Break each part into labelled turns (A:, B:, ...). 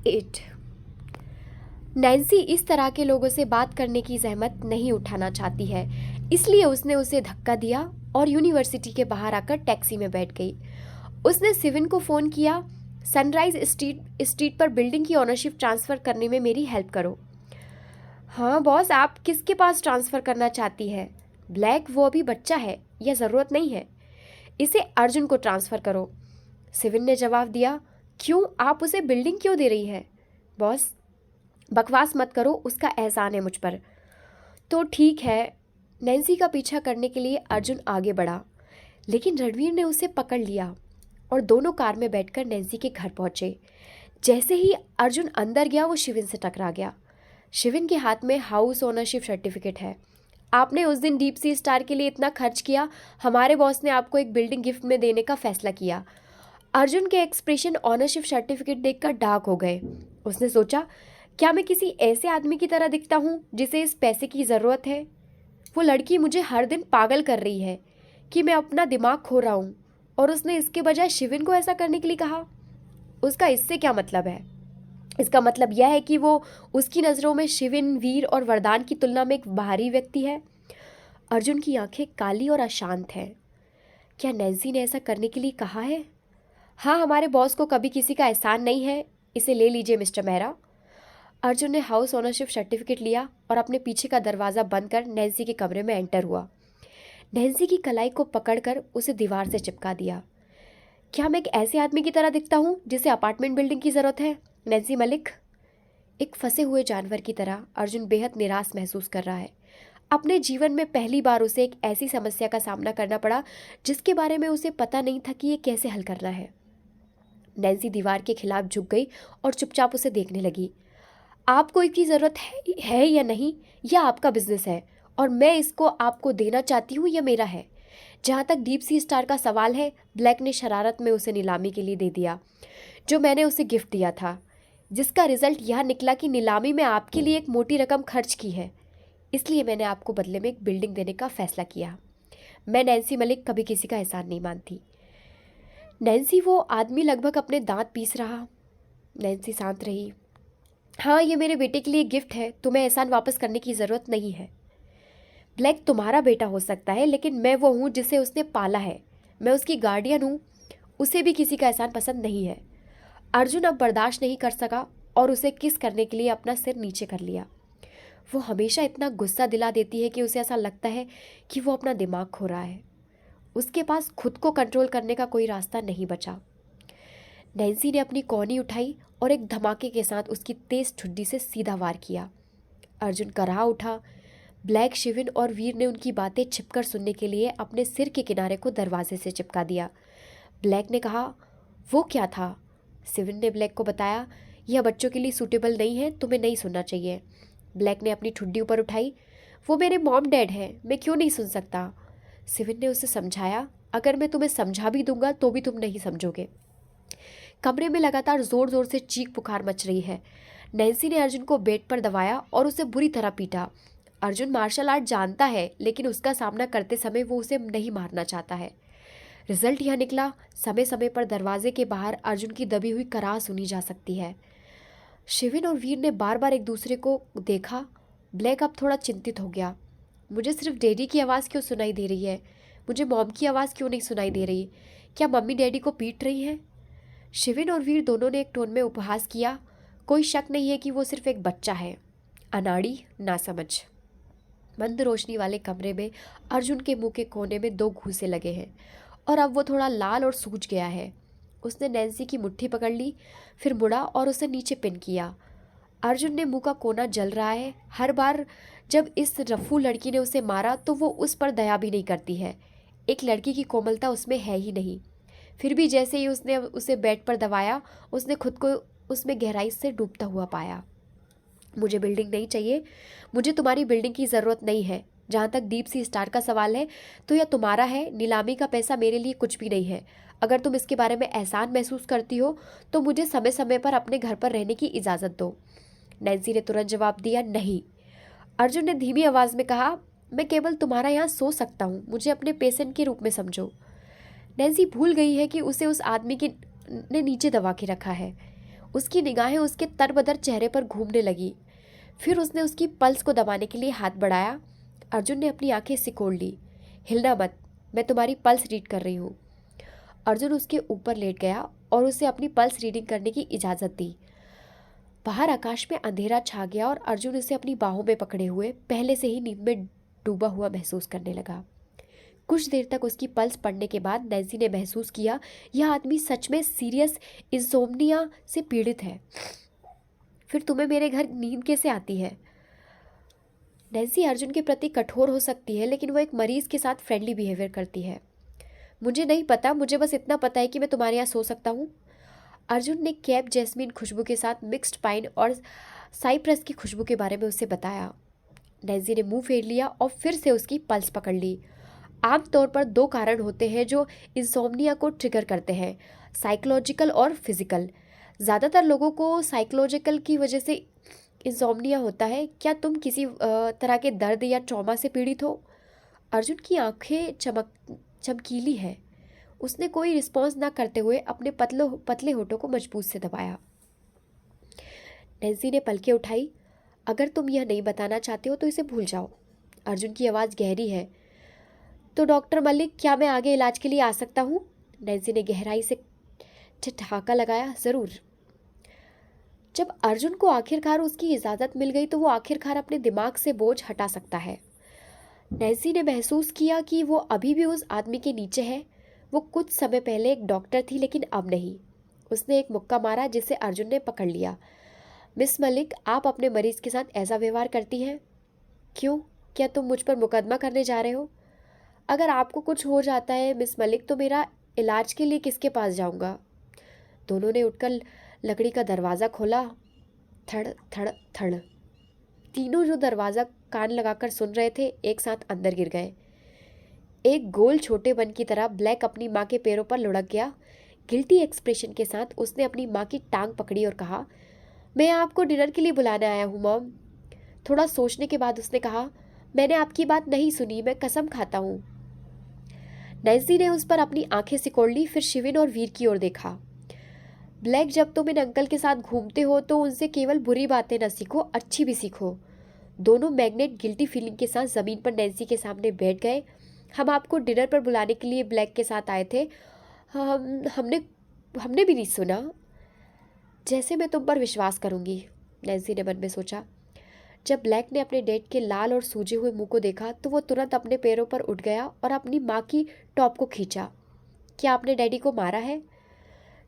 A: 8। Nancy इस तरह के लोगों से बात करने की जहमत नहीं उठाना चाहती है, इसलिए उसने उसे धक्का दिया और यूनिवर्सिटी के बाहर आकर टैक्सी में बैठ गई। उसने सिविन को फ़ोन किया, सनराइज स्ट्रीट पर बिल्डिंग की ओनरशिप ट्रांसफ़र करने में मेरी हेल्प करो। हाँ बॉस, आप किसके पास ट्रांसफ़र करना चाहती है? ब्लैक वो अभी बच्चा है, यह ज़रूरत नहीं है। इसे अर्जुन को ट्रांसफ़र करो। सिविन ने जवाब दिया। क्यों? आप उसे बिल्डिंग क्यों दे रही है? बॉस बकवास मत करो, उसका एहसान है मुझ पर। तो ठीक है। नैन्सी का पीछा करने के लिए अर्जुन आगे बढ़ा, लेकिन रणवीर ने उसे पकड़ लिया और दोनों कार में बैठकर नैन्सी के घर पहुंचे। जैसे ही अर्जुन अंदर गया वो शिविन से टकरा गया। शिविन के हाथ में हाउस ओनरशिप सर्टिफिकेट है। आपने उस दिन डीप सी स्टार के लिए इतना खर्च किया, हमारे बॉस ने आपको एक बिल्डिंग गिफ्ट में देने का फैसला किया। अर्जुन के एक्सप्रेशन ओनरशिप सर्टिफिकेट देखकर डार्क हो गए। उसने सोचा, क्या मैं किसी ऐसे आदमी की तरह दिखता हूँ जिसे इस पैसे की ज़रूरत है? वो लड़की मुझे हर दिन पागल कर रही है कि मैं अपना दिमाग खो रहा हूँ, और उसने इसके बजाय शिविन को ऐसा करने के लिए कहा। उसका इससे क्या मतलब है? इसका मतलब यह है कि वो उसकी नज़रों में शिविन, वीर और वरदान की तुलना में एक बाहरी व्यक्ति है। अर्जुन की आंखें काली और अशांत हैं। क्या नैन्सी ने ऐसा करने के लिए कहा है? हाँ, हमारे बॉस को कभी किसी का एहसान नहीं है। इसे ले लीजिए मिस्टर मेहरा। अर्जुन ने हाउस ओनरशिप सर्टिफिकेट लिया और अपने पीछे का दरवाज़ा बंद कर नैन्सी के कमरे में एंटर हुआ। नैन्सी की कलाई को पकड़कर उसे दीवार से चिपका दिया। क्या मैं एक ऐसे आदमी की तरह दिखता हूँ जिसे अपार्टमेंट बिल्डिंग की ज़रूरत है, नैन्सी मलिक? एक फंसे हुए जानवर की तरह अर्जुन बेहद निराश महसूस कर रहा है। अपने जीवन में पहली बार उसे एक ऐसी समस्या का सामना करना पड़ा जिसके बारे में उसे पता नहीं था कि ये कैसे हल करना है। नैन्सी दीवार के खिलाफ झुक गई और चुपचाप उसे देखने लगी। आपको इसकी ज़रूरत है या नहीं, यह आपका बिजनेस है और मैं इसको आपको देना चाहती हूँ, यह मेरा है। जहाँ तक डीप सी स्टार का सवाल है, ब्लैक ने शरारत में उसे नीलामी के लिए दे दिया, जो मैंने उसे गिफ्ट दिया था, जिसका रिजल्ट यह निकला कि नीलामी में आपके लिए एक मोटी रकम खर्च की है। इसलिए मैंने आपको बदले में एक बिल्डिंग देने का फैसला किया। मैं नैन्सी मलिक कभी किसी का एहसान नहीं मानती। नैन्सी, वो आदमी लगभग अपने दांत पीस रहा। नैन्सी शांत रही। हाँ, ये मेरे बेटे के लिए गिफ्ट है, तुम्हें एहसान वापस करने की ज़रूरत नहीं है। ब्लैक तुम्हारा बेटा हो सकता है, लेकिन मैं वो हूँ जिसे उसने पाला है। मैं उसकी गार्डियन हूँ। उसे भी किसी का एहसान पसंद नहीं है। अर्जुन अब बर्दाश्त नहीं कर सका और उसे किस करने के लिए अपना सिर नीचे कर लिया। वो हमेशा इतना गुस्सा दिला देती है कि उसे ऐसा लगता है कि वो अपना दिमाग खो रहा है। उसके पास खुद को कंट्रोल करने का कोई रास्ता नहीं बचा। नैन्सी ने अपनी कौनी उठाई और एक धमाके के साथ उसकी तेज ठुड्डी से सीधा वार किया। अर्जुन कराह उठा। ब्लैक, शिविन और वीर ने उनकी बातें छिपकर सुनने के लिए अपने सिर के किनारे को दरवाजे से चिपका दिया। ब्लैक ने कहा, वो क्या था? शिविन ने ब्लैक को बताया, यह बच्चों के लिए सूटेबल नहीं है, तुम्हें नहीं सुनना चाहिए। ब्लैक ने अपनी ठुड्डी ऊपर उठाई। वो मेरे मॉम डैड हैं, मैं क्यों नहीं सुन सकता? शिविन ने उसे समझाया, अगर मैं तुम्हें समझा भी दूंगा तो भी तुम नहीं समझोगे। कमरे में लगातार जोर जोर से चीख पुकार मच रही है। नैन्सी ने अर्जुन को बेड पर दबाया और उसे बुरी तरह पीटा। अर्जुन मार्शल आर्ट जानता है, लेकिन उसका सामना करते समय वो उसे नहीं मारना चाहता है। रिजल्ट यह निकला, समय समय पर दरवाजे के बाहर अर्जुन की दबी हुई कराह सुनी जा सकती है। शिविन और वीर ने बार बार एक दूसरे को देखा। ब्लैक अब थोड़ा चिंतित हो गया। मुझे सिर्फ डैडी की आवाज़ क्यों सुनाई दे रही है? मुझे मॉम की आवाज़ क्यों नहीं सुनाई दे रही? क्या मम्मी डैडी को पीट रही हैं? शिविन और वीर दोनों ने एक टोन में उपहास किया। कोई शक नहीं है कि वो सिर्फ एक बच्चा है, अनाड़ी, नासमझ। मंद रोशनी वाले कमरे में अर्जुन के मुंह के कोने में 2 घूंसे लगे हैं और अब वो थोड़ा लाल और सूज गया है। उसने नैन्सी की मुट्ठी पकड़ ली, फिर मुड़ा और उसे नीचे पिन किया। अर्जुन ने मुंह का कोना जल रहा है। हर बार जब इस रफू लड़की ने उसे मारा तो वो उस पर दया भी नहीं करती है। एक लड़की की कोमलता उसमें है ही नहीं। फिर भी जैसे ही उसने उसे बेड पर दबाया, उसने खुद को उसमें गहराई से डूबता हुआ पाया। मुझे बिल्डिंग नहीं चाहिए, मुझे तुम्हारी बिल्डिंग की ज़रूरत नहीं है। जहाँ तक डीप सी स्टार का सवाल है तो यह तुम्हारा है, नीलामी का पैसा मेरे लिए कुछ भी नहीं है। अगर तुम इसके बारे में एहसान महसूस करती हो तो मुझे समय समय पर अपने घर पर रहने की इजाज़त दो। नैन्सी ने तुरंत जवाब दिया, नहीं। अर्जुन ने धीमी आवाज़ में कहा, मैं केवल तुम्हारा यहाँ सो सकता हूँ, मुझे अपने पेशेंट के रूप में समझो। नैन्सी भूल गई है कि उसे उस आदमी ने नीचे दबा के रखा है। उसकी निगाहें उसके तरबदर चेहरे पर घूमने लगी। फिर उसने उसकी पल्स को दबाने के लिए हाथ बढ़ाया। अर्जुन ने अपनी आंखें सिकोड़ ली। हिलना मत, मैं तुम्हारी पल्स रीड कर रही हूँ। अर्जुन उसके ऊपर लेट गया और उसे अपनी पल्स रीडिंग करने की इजाज़त दी। बाहर आकाश में अंधेरा छा गया और अर्जुन उसे अपनी बाहों में पकड़े हुए पहले से ही नींद में डूबा हुआ महसूस करने लगा। कुछ देर तक उसकी पल्स पड़ने के बाद नैन्सी ने महसूस किया यह आदमी सच में सीरियस इंसोम्निया से पीड़ित है। फिर तुम्हें मेरे घर नींद कैसे आती है? नैन्सी अर्जुन के प्रति कठोर हो सकती है, लेकिन वो एक मरीज के साथ फ्रेंडली बिहेवियर करती है। मुझे नहीं पता, मुझे बस इतना पता है कि मैं तुम्हारे यहाँ सो सकता हूँ। अर्जुन ने कैप जैस्मीन खुशबू के साथ मिक्स्ड पाइन और साइप्रस की खुशबू के बारे में उसे बताया। नैन्सी ने मुंह फेर लिया और फिर से उसकी पल्स पकड़ ली। आमतौर पर 2 कारण होते हैं जो इंसोम्निया को ट्रिगर करते हैं, साइकोलॉजिकल और फिजिकल। ज़्यादातर लोगों को साइकोलॉजिकल की वजह से इंसोम्निया होता है। क्या तुम किसी तरह के दर्द या ट्रॉमा से पीड़ित हो? अर्जुन की आंखें चमकीली है। उसने कोई रिस्पॉन्स ना करते हुए अपने पतले होठों को मजबूत से दबाया। नैन्सी ने पलकें उठाई। अगर तुम यह नहीं बताना चाहते हो तो इसे भूल जाओ। अर्जुन की आवाज़ गहरी है। तो डॉक्टर मलिक, क्या मैं आगे इलाज के लिए आ सकता हूँ? नैन्सी ने गहराई से ठहाका लगाया। ज़रूर। जब अर्जुन को आखिरकार उसकी इजाज़त मिल गई तो वो आखिरकार अपने दिमाग से बोझ हटा सकता है। नैन्सी ने महसूस किया कि वो अभी भी उस आदमी के नीचे है। वो कुछ समय पहले एक डॉक्टर थी, लेकिन अब नहीं। उसने एक मुक्का मारा जिसे अर्जुन ने पकड़ लिया। मिस मलिक, आप अपने मरीज के साथ ऐसा व्यवहार करती हैं? क्यों? क्या तुम मुझ पर मुकदमा करने जा रहे हो? अगर आपको कुछ हो जाता है मिस मलिक, तो मेरा इलाज के लिए किसके पास जाऊंगा? दोनों ने उठकर लकड़ी का दरवाज़ा खोला। थड़ थड़ थड़। तीनों जो दरवाज़ा कान लगाकर सुन रहे थे, एक साथ अंदर गिर गए। एक गोल छोटे बन की तरह ब्लैक अपनी माँ के पैरों पर लुढ़क गया। गिल्टी एक्सप्रेशन के साथ उसने अपनी माँ की टांग पकड़ी और कहा, मैं आपको डिनर के लिए बुलाने आया हूँ मॉम। थोड़ा सोचने के बाद उसने कहा, मैंने आपकी बात नहीं सुनी, मैं कसम खाता हूँ। नैन्सी ने उस पर अपनी आंखें सिकोड़ ली, फिर शिविन और वीर की ओर देखा। ब्लैक, जब तुम इन अंकल के साथ घूमते हो तो उनसे केवल बुरी बातें न सीखो, अच्छी भी सीखो। दोनों मैग्नेट गिल्टी फीलिंग के साथ ज़मीन पर नैन्सी के सामने बैठ गए। हम आपको डिनर पर बुलाने के लिए ब्लैक के साथ आए थे। हमने भी नहीं सुना। जैसे मैं तुम पर विश्वास करूंगी, नैन्सी ने मन में सोचा। जब ब्लैक ने अपने डैड के लाल और सूजे हुए मुंह को देखा तो वो तुरंत अपने पैरों पर उठ गया और अपनी माँ की टॉप को खींचा। क्या आपने डैडी को मारा है?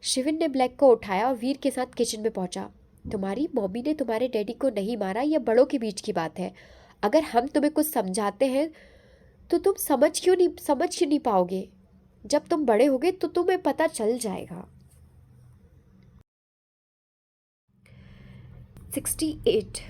A: शिविन ने ब्लैक को उठाया और वीर के साथ किचन में पहुंचा। तुम्हारी मम्मी ने तुम्हारे डैडी को नहीं मारा, यह बड़ों के बीच की बात है। अगर हम तुम्हें कुछ समझाते हैं तो तुम समझ क्यों नहीं पाओगे? जब तुम बड़े होगे तो तुम्हें पता चल जाएगा। 68